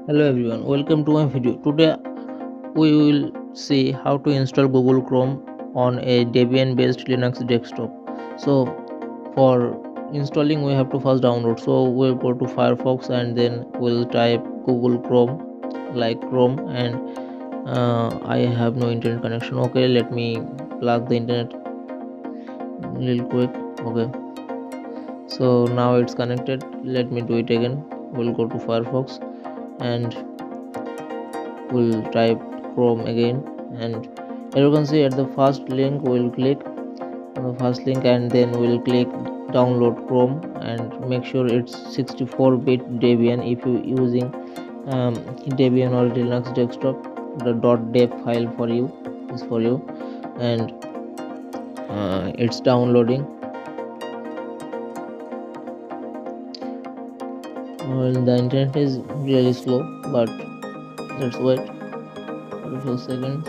Hello everyone, welcome to my video. Today we will see how to install Google Chrome on a Debian based Linux desktop. So for installing we have to first download. So we'll go to Firefox and then we'll type Google Chrome like Chrome, and I have no internet connection. Okay, let me plug the internet real quick. Okay, so now it's connected. Let me do it again. We'll go to Firefox and we'll type Chrome again, and as you can see at the first link we'll click on the first link and then we'll click download Chrome, and make sure it's 64-bit Debian. If you using Debian or Linux desktop, the .deb file for you is for you, and it's downloading. Well, the internet is really slow, but let's wait for a few seconds.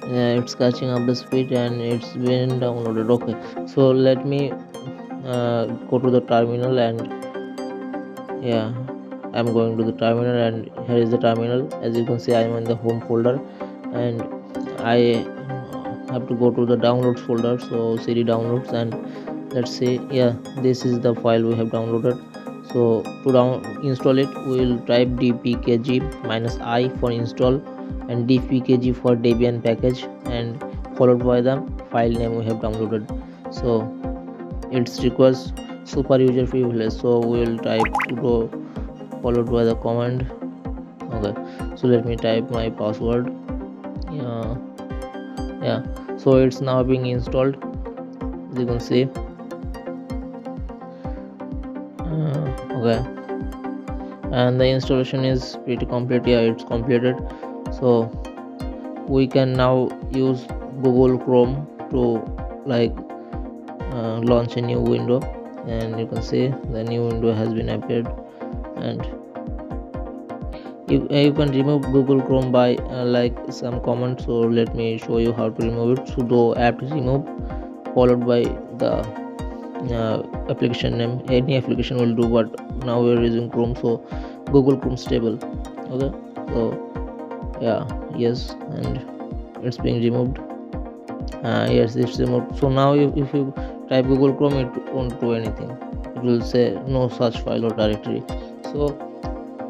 Yeah, it's catching up the speed and it's been downloaded. Okay, so let me go to the terminal, and yeah, I'm going to the terminal, and here is the terminal. As you can see, I'm in the home folder and I have to go to the downloads folder. So cd downloads, and let's see, yeah, this is the file we have downloaded. So to install it, we will type dpkg -i for install and dpkg for Debian package, and followed by the file name we have downloaded. So it requires super user privilege, so we will type sudo followed by the command. Okay, so let me type my password. Yeah, so it's now being installed, as you can see. Okay, and the installation is pretty complete. Yeah, it's completed. So we can now use Google Chrome to like launch a new window, and you can see the new window has been appeared, and you can remove Google Chrome by like some command. So let me show you how to remove it. Sudo apt remove followed by the application name. Any application will do, but now we are using Chrome, so Google Chrome stable. Okay, so yeah, yes, and it's being removed. Yes, it's removed. So now if you type Google Chrome, it won't do anything. It will say no such file or directory. So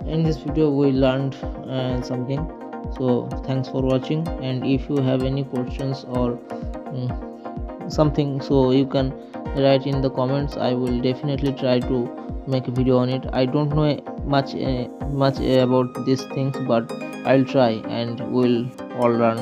in this video we learned something. So thanks for watching, and if you have any questions or something, so you can write in the comments. I will definitely try to make a video on it. I don't know much about these things, but I'll try and we'll all learn.